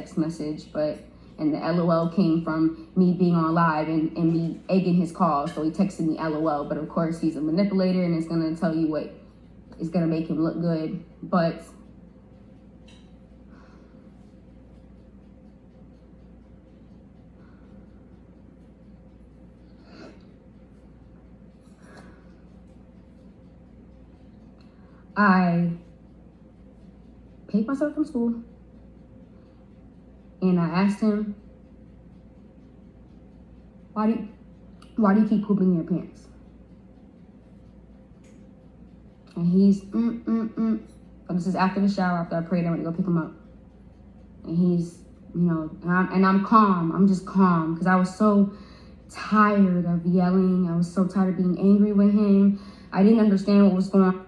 text message, and the LOL came from me being on live and me egging his call. So he texted me LOL, but of course he's a manipulator and it's gonna tell you what is gonna make him look good. But I paid myself from school and I asked him, why do you keep pooping in your pants? And he's, But this is after the shower, after I prayed, I went to go pick him up. And he's, and I'm calm. I'm just calm because I was so tired of yelling. I was so tired of being angry with him. I didn't understand what was going on.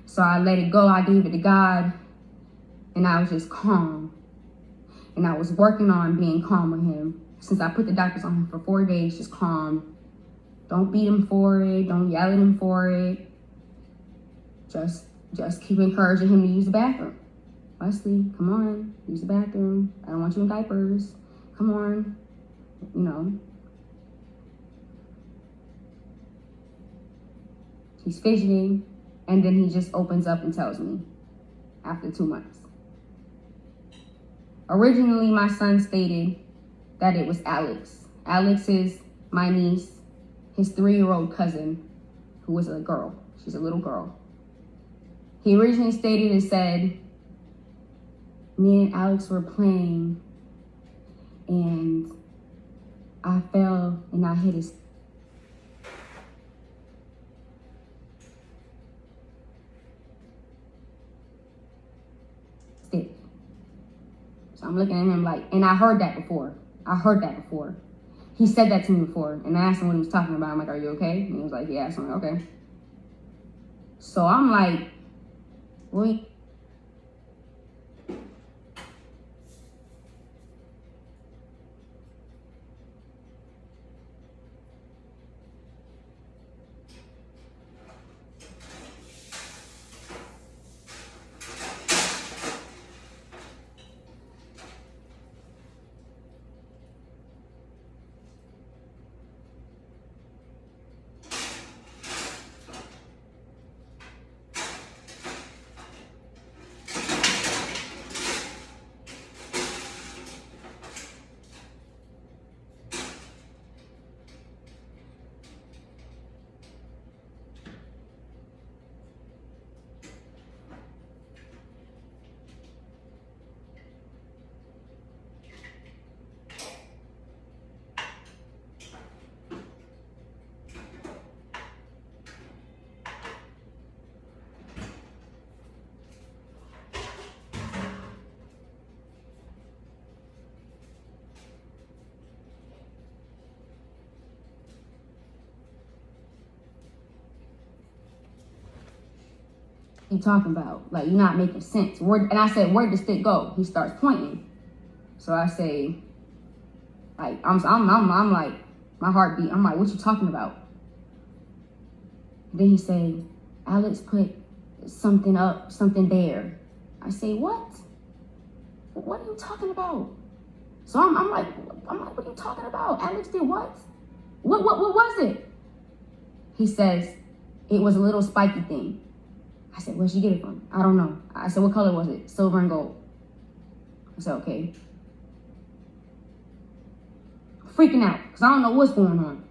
So I let it go. I gave it to God, and I was just calm. And I was working on being calm with him. Since I put the diapers on him for 4 days, just calm. Don't beat him for it. Don't yell at him for it. Just keep encouraging him to use the bathroom. Wesley, come on, use the bathroom. I don't want you in diapers. Come on, He's fidgeting. And then he just opens up and tells me after 2 months. Originally, my son stated that it was Alex. Alex is my niece, his 3-year-old cousin, who was a girl. She's a little girl. He originally stated and said, me and Alex were playing and I fell and I hit his stick. So I'm looking at him like, and I heard that before. He said that to me before, and I asked him what he was talking about. I'm like, are you okay? And he was like, yeah. So I'm like, okay. So I'm like, wait. You talking about? Like, you're not making sense. And I said, where'd the stick go? He starts pointing. So I say, like, I'm like, my heartbeat. I'm like, what you talking about? Then he say, Alex put something there. I say, what? What are you talking about? So I'm like, what are you talking about? Alex did what? What was it? He says, it was a little spiky thing. I said, where'd she get it from? I don't know. I said, what color was it? Silver and gold. I said, okay. Freaking out, because I don't know what's going on.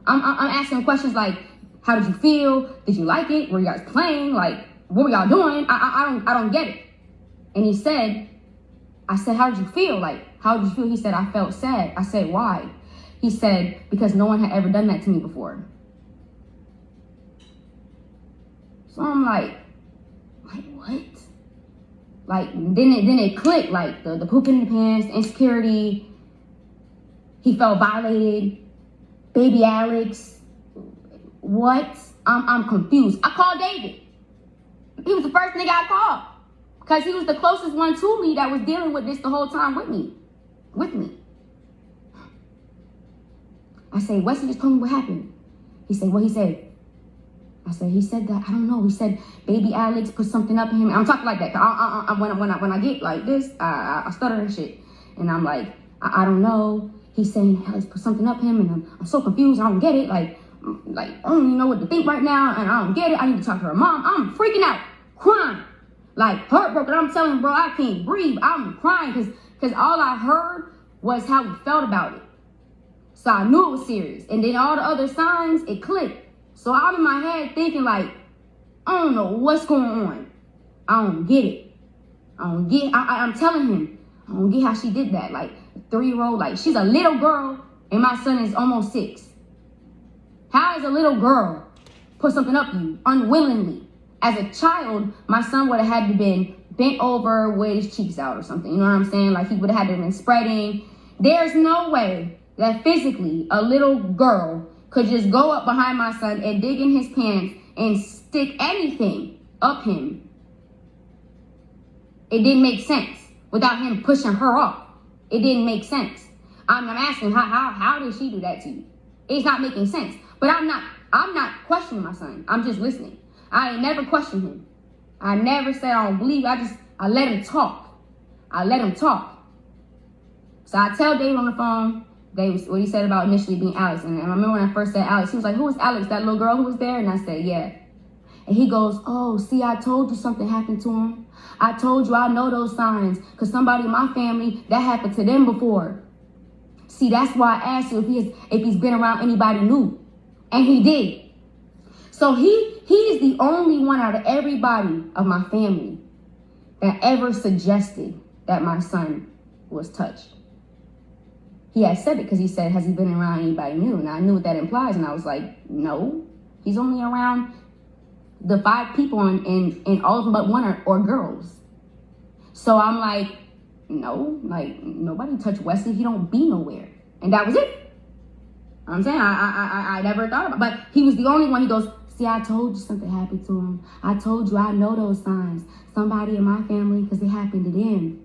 I'm asking questions like, how did you feel? Did you like it? Were you guys playing? Like, what were y'all doing? I don't get it. And he said, I said, how did you feel? Like, how did you feel? He said, I felt sad. I said, why? He said, because no one had ever done that to me before. So I'm like what? Like, then it clicked, like the pooping in the pants, the insecurity. He felt violated. Baby Alex. What? I'm confused. I called David. He was the first nigga I called. Because he was the closest one to me that was dealing with this the whole time with me. I say, Wesley just told me what happened. He said, what he said? I said, he said that, I don't know. He said, baby Alex put something up in him. I'm talking like that. When I get like this, I stutter and shit. And I'm like, I don't know. He's saying Alex put something up him, and I'm so confused. I don't get it. Like, I don't even know what to think right now, and I don't get it. I need to talk to her mom. I'm freaking out, crying, like heartbroken. I'm telling him, bro, I can't breathe. I'm crying because all I heard was how he felt about it. So I knew it was serious. And then all the other signs, it clicked. So I'm in my head thinking like, I don't know what's going on. I don't get it. I'm telling him, I don't get how she did that. Like, 3-year-old, like, she's a little girl, and my son is almost 6. How is a little girl put something up you unwillingly? As a child, my son would have had to been bent over with his cheeks out or something. You know what I'm saying? Like, he would have had to have been spreading. There's no way that physically a little girl could just go up behind my son and dig in his pants and stick anything up him. It didn't make sense without him pushing her off. It didn't make sense. I'm asking, how did she do that to you? It's not making sense. But I'm not questioning my son. I'm just listening. I ain't never questioned him. I never said I don't believe. I let him talk. So I tell Dave on the phone, what he said about initially being Alex. And I remember when I first said Alex, he was like, who was Alex? That little girl who was there? And I said, yeah. And he goes, oh, see, I told you something happened to him. I told you I know those signs because somebody in my family, that happened to them before. See, that's why I asked you if he's been around anybody new. And he did. So he is the only one out of everybody of my family that ever suggested that my son was touched. He had said it because he said, has he been around anybody new? And I knew what that implies. And I was like, no, he's only around the 5 people and all of them but one are girls. So I'm like, no, like nobody touched Wesley. He don't be nowhere. And that was it. I'm saying I never thought about it. But he was the only one. He goes, see, I told you something happened to him. I told you I know those signs. Somebody in my family because it happened to them.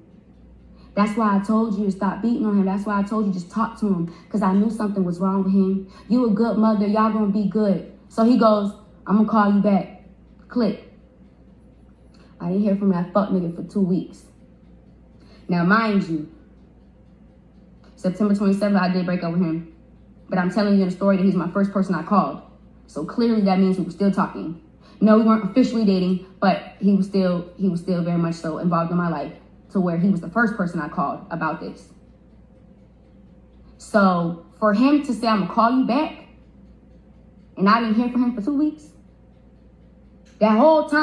That's why I told you to stop beating on him. That's why I told you just talk to him because I knew something was wrong with him. You a good mother. Y'all gonna be good. So he goes, I'm gonna call you back. Click. I didn't hear from that fuck nigga for 2 weeks. Now, mind you, September 27th, I did break up with him. But I'm telling you in the story that he's my first person I called. So clearly that means we were still talking. No, we weren't officially dating, but he was still very much so involved in my life to where he was the first person I called about this. So for him to say, I'm gonna call you back, and I didn't hear from him for 2 weeks, that whole time,